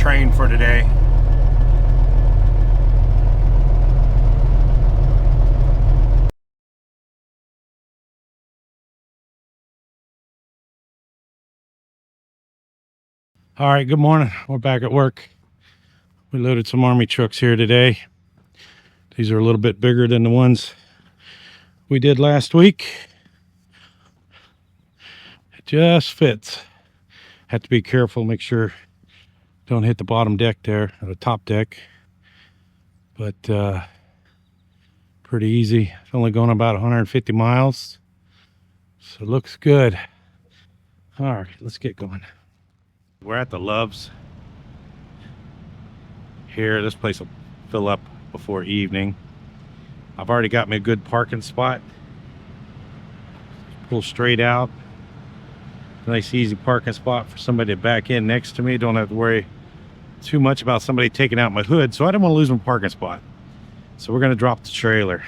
train for today. All right, good morning. We're back at work. We loaded some Army trucks here today. These are a little bit bigger than the ones we did last week. It just fits. Have to be careful, make sure don't hit the bottom deck there, or the top deck. But pretty easy. It's only going about 150 miles. So it looks good. All right, let's get going. We're at the Loves here. This place will fill up before evening. I've already got me a good parking spot. Pull straight out. Nice easy parking spot for somebody to back in next to me. Don't have to worry too much about somebody taking out my hood, so I don't want to lose my parking spot. So we're going to drop the trailer.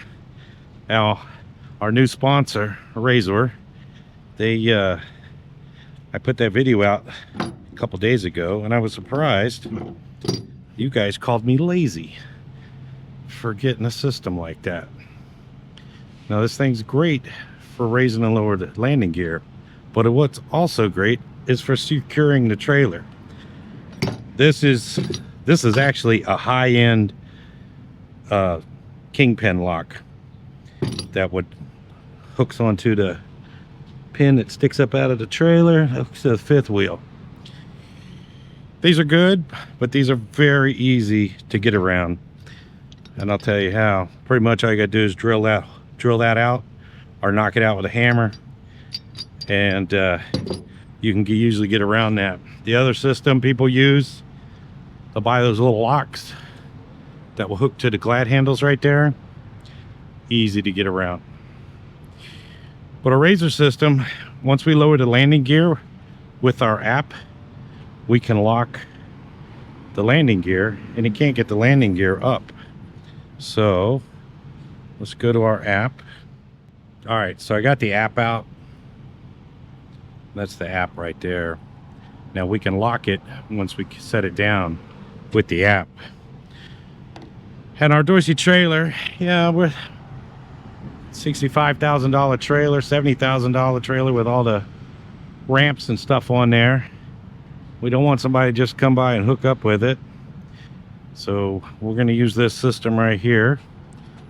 Now, our new sponsor, Razor, I put that video out a couple days ago, and I was surprised you guys called me lazy for getting a system like that. Now, this thing's great for raising and lowering the landing gear, but what's also great is for securing the trailer. This is actually a high-end kingpin lock that would hooks onto the pin that sticks up out of the trailer, hooks to the fifth wheel. These are good, but these are very easy to get around, and I'll tell you how. Pretty much all you gotta do is drill that out or knock it out with a hammer, and you can usually get around that. The other system people use, they'll buy those little locks that will hook to the glad handles right there. Easy to get around. But a Razor system, once we lower the landing gear with our app, we can lock the landing gear, and you can't get the landing gear up. So let's go to our app. All right, so I got the app out. That's the app right there. Now we can lock it once we set it down with the app. And our Dorsey trailer, yeah, we're $65,000 trailer, $70,000 trailer with all the ramps and stuff on there. We don't want somebody to just come by and hook up with it. So we're going to use this system right here.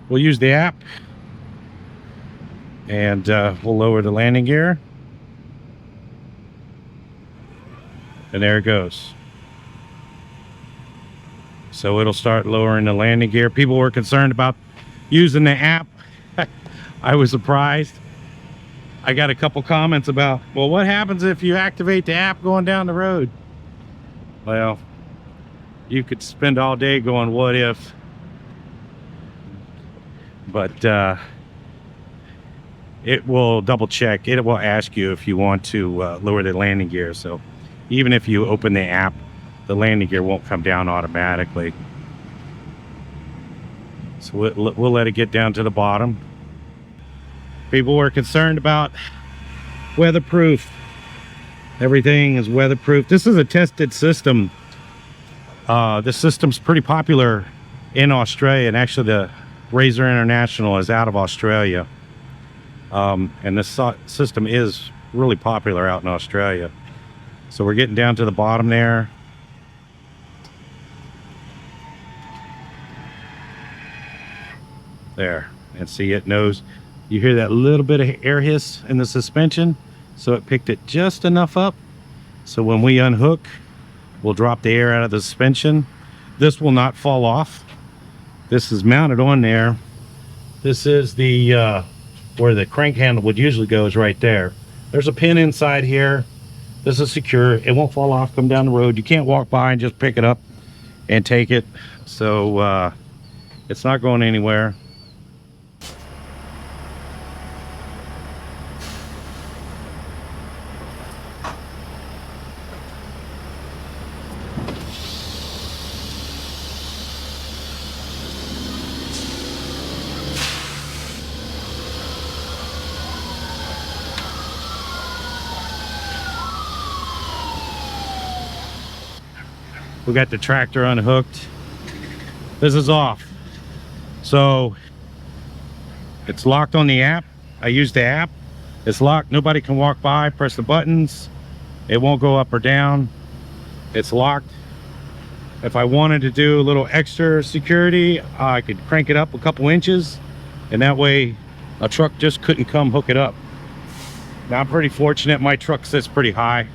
We'll use the app, and we'll lower the landing gear. And there it goes. So it'll start lowering the landing gear. People were concerned about using the app. I was surprised. I got a couple comments about, well, what happens if you activate the app going down the road? Well, you could spend all day going, what if? But it will double check. It will ask you if you want to lower the landing gear. So even if you open the app, the landing gear won't come down automatically. So we'll let it get down to the bottom. People were concerned about weatherproof. Everything is weatherproof. This is a tested system. This system's pretty popular in Australia, and actually the Razor International is out of Australia. And this system is really popular out in Australia. So we're getting down to the bottom there. There, and see, it knows. You hear that little bit of air hiss in the suspension, so it picked it just enough up. So when we unhook, we'll drop the air out of the suspension. This will not fall off. This is mounted on there. This is the where the crank handle would usually go, is right there. There's a pin inside here. This is secure. It won't fall off, come down the road. You can't walk by and just pick it up and take it. So it's not going anywhere. We got the tractor unhooked. This is off. So it's locked on the app. I use the app. It's locked. Nobody can walk by, press the buttons. It won't go up or down. It's locked. If I wanted to do a little extra security, I could crank it up a couple inches, and that way a truck just couldn't come hook it up. Now I'm pretty fortunate. My truck sits pretty high.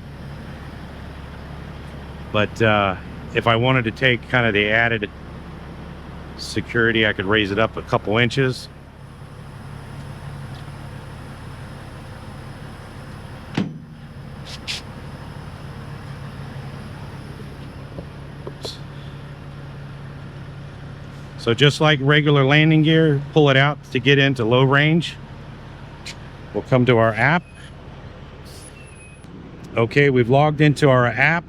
But if I wanted to take kind of the added security, I could raise it up a couple inches. So just like regular landing gear, pull it out to get into low range. We'll come to our app. Okay, we've logged into our app,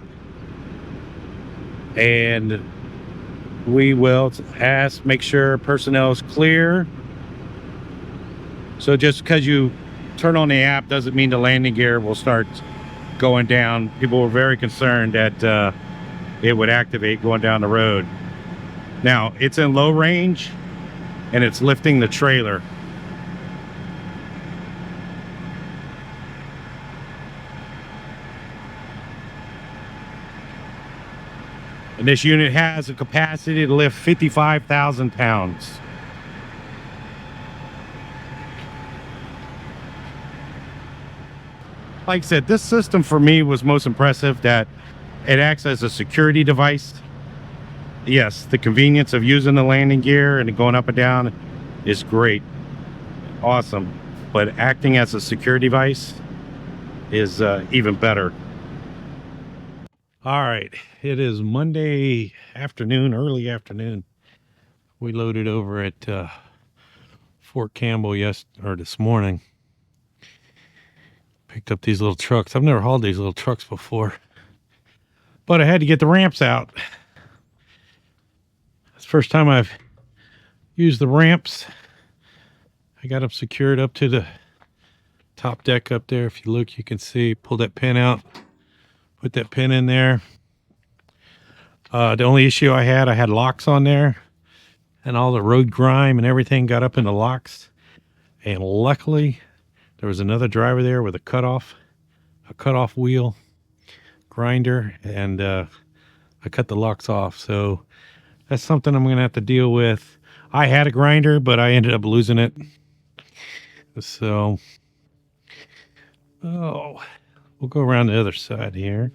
and we will make sure personnel is clear. So just because you turn on the app doesn't mean the landing gear will start going down. People were very concerned that it would activate going down the road. Now it's in low range and it's lifting the trailer. And this unit has a capacity to lift 55,000 pounds. Like I said, this system for me was most impressive, that it acts as a security device. Yes, the convenience of using the landing gear and going up and down is great. Awesome. But acting as a security device is even better. All right, it is Monday afternoon, early afternoon. We loaded over at Fort Campbell this morning. Picked up these little trucks. I've never hauled these little trucks before, but I had to get the ramps out. It's the first time I've used the ramps. I got them secured up to the top deck up there. If you look, you can see, pull that pin out. Put that pin in there. The only issue I had locks on there, and all the road grime and everything got up in the locks. And luckily, there was another driver there with a cutoff wheel grinder, and I cut the locks off. So that's something I'm going to have to deal with. I had a grinder, but I ended up losing it. So, we'll go around the other side here.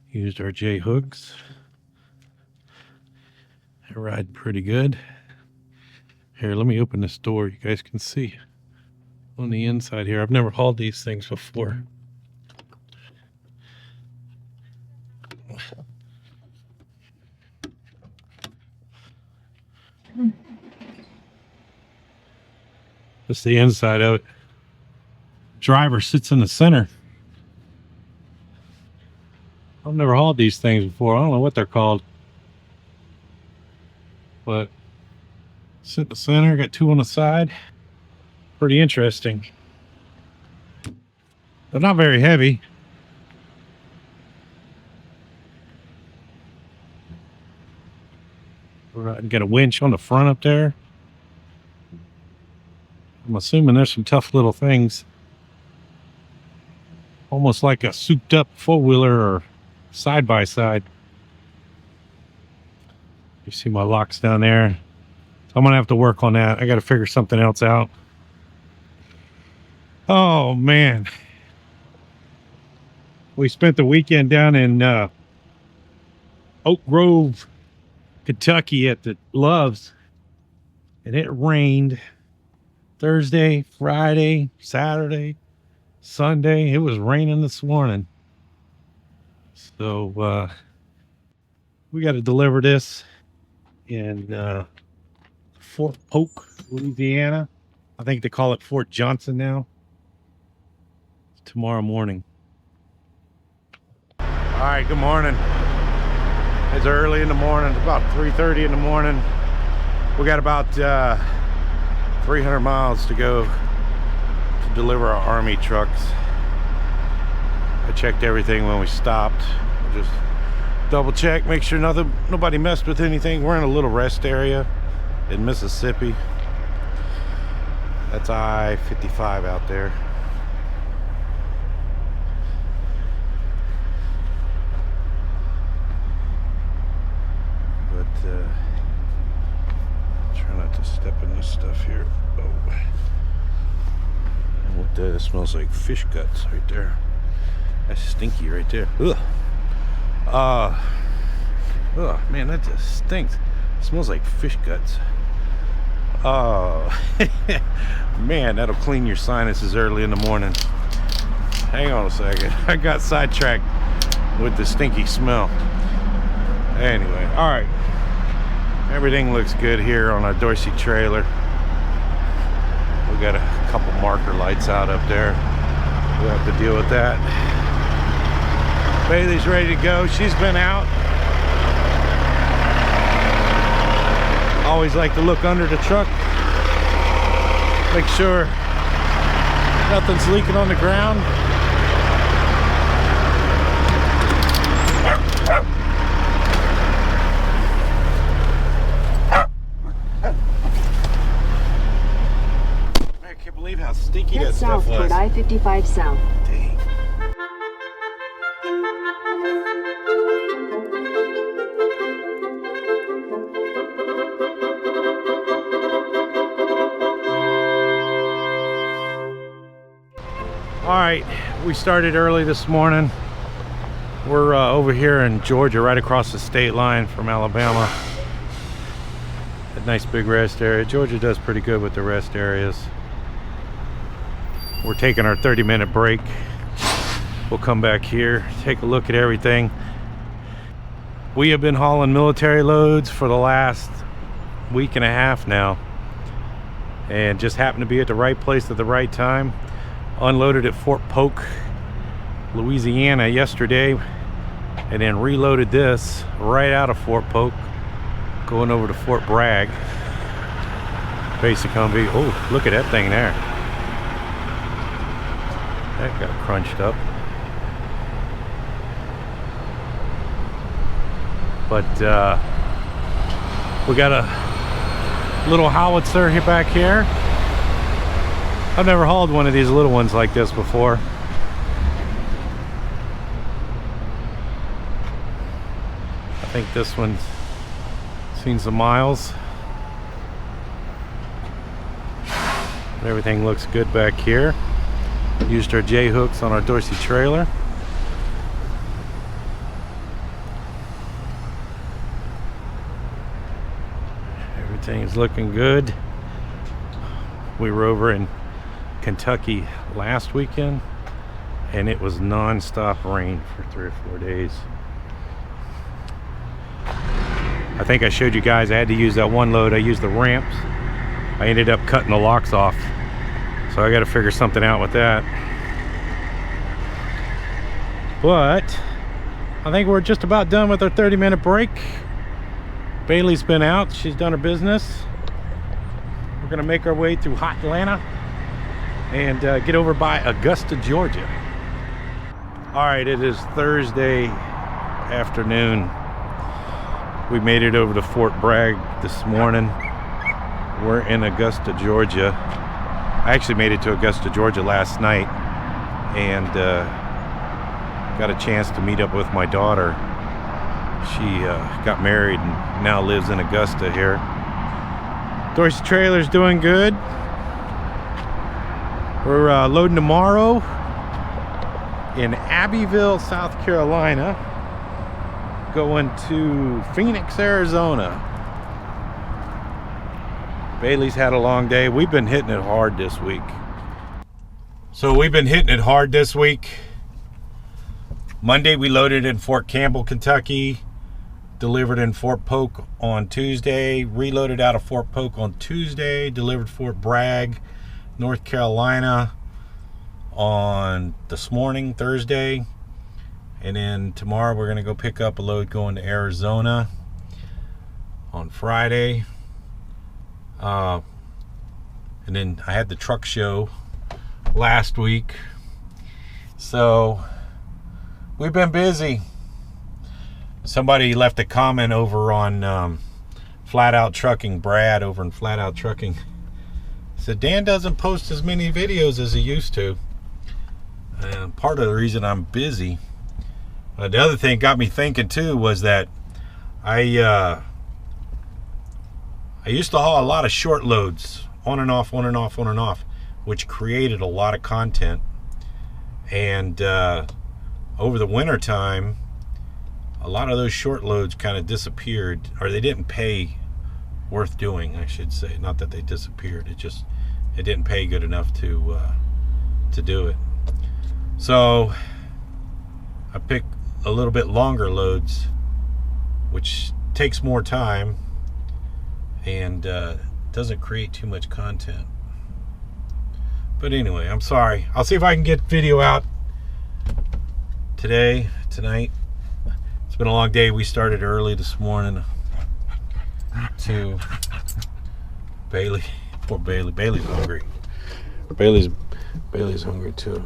Used our J hooks. They ride pretty good. Here, let me open this door. You guys can see on the inside here. I've never hauled these things before. That's the inside of it. Driver sits in the center. I've never hauled these things before. I don't know what they're called, but sit in the center. Got two on the side. Pretty interesting. They're not very heavy. Got a winch on the front up there. I'm assuming there's some tough little things. Almost like a souped up four-wheeler or side-by-side. You see my locks down there. So I'm going to have to work on that. I got to figure something else out. Oh, man. We spent the weekend down in Oak Grove, Kentucky at the Loves. And it rained Thursday, Friday, Saturday, Sunday. It was raining this morning. So we got to deliver this in Fort Polk, Louisiana. I think they call it Fort Johnson now. Tomorrow morning. All right, good morning. It's early in the morning. It's about 3:30 in the morning. We got about 300 miles to go to deliver our Army trucks. I checked everything when we stopped. Just double check, make sure nobody messed with anything. We're in a little rest area in Mississippi. That's I-55 out there. But try not to step in this stuff here. Oh, what the? It smells like fish guts right there. That's stinky right there. Ugh. Oh man, that just stinks. It smells like fish guts. Oh, man, that'll clean your sinuses early in the morning. Hang on a second. I got sidetracked with the stinky smell. Anyway, all right. Everything looks good here on our Dorsey trailer. We got a couple marker lights out up there. We'll have to deal with that. Bailey's ready to go. She's been out. Always like to look under the truck. Make sure nothing's leaking on the ground. I can't believe how stinky that stuff was. Head south toward I-55 south. Dang. All right, we started early this morning. We're over here in Georgia, right across the state line from Alabama. A nice big rest area. Georgia does pretty good with the rest areas. We're taking our 30-minute break. We'll come back here, take a look at everything. We have been hauling military loads for the last week and a half now, and just happened to be at the right place at the right time. Unloaded at Fort Polk, Louisiana yesterday, and then reloaded this right out of Fort Polk, going over to Fort Bragg. Basic Humvee. Oh, look at that thing there. That got crunched up. But we got a little howitzer here back here. I've never hauled one of these little ones like this before. I think this one's seen some miles. Everything looks good back here. Used our J-hooks on our Dorsey trailer. Everything's looking good. We were over in Kentucky last weekend, and it was non-stop rain for 3 or 4 days. I think I showed you guys I had to use that one load. I used the ramps. I ended up cutting the locks off, so I got to figure something out with that. But I think we're just about done with our 30-minute break. Bailey's been out. She's done her business. We're gonna make our way through hot Atlanta and get over by Augusta, Georgia. All right, it is Thursday afternoon. We made it over to Fort Bragg this morning. We're in Augusta, Georgia. I actually made it to Augusta, Georgia last night, and got a chance to meet up with my daughter. She got married and now lives in Augusta here. Dorsey trailer's doing good. We're loading tomorrow in Abbeville, South Carolina, going to Phoenix, Arizona. Bailey's had a long day. We've been hitting it hard this week. Monday we loaded in Fort Campbell, Kentucky, delivered in Fort Polk on Tuesday, reloaded out of Fort Polk on Tuesday, delivered Fort Bragg, North Carolina on this morning, Thursday, and then tomorrow we're going to go pick up a load going to Arizona on Friday. And then I had the truck show last week, so we've been busy. Somebody left a comment over on Flat Out Trucking, Brad over in Flat Out Trucking. Said Dan doesn't post as many videos as he used to. Part of the reason I'm busy. The other thing got me thinking too was that I used to haul a lot of short loads, on and off, which created a lot of content. And over the winter time, a lot of those short loads kind of disappeared, or they didn't pay worth doing, I should say. Not that they disappeared, it didn't pay good enough to do it. So I pick a little bit longer loads, which takes more time and doesn't create too much content. But anyway, I'm sorry. I'll see if I can get video out tonight. It's been a long day. We started early this morning to Bailey. Poor Bailey. Bailey's hungry. Bailey's hungry too.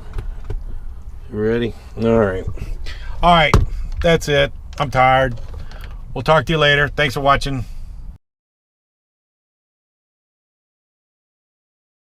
You ready? All right. That's it. I'm tired. We'll talk to you later. Thanks for watching.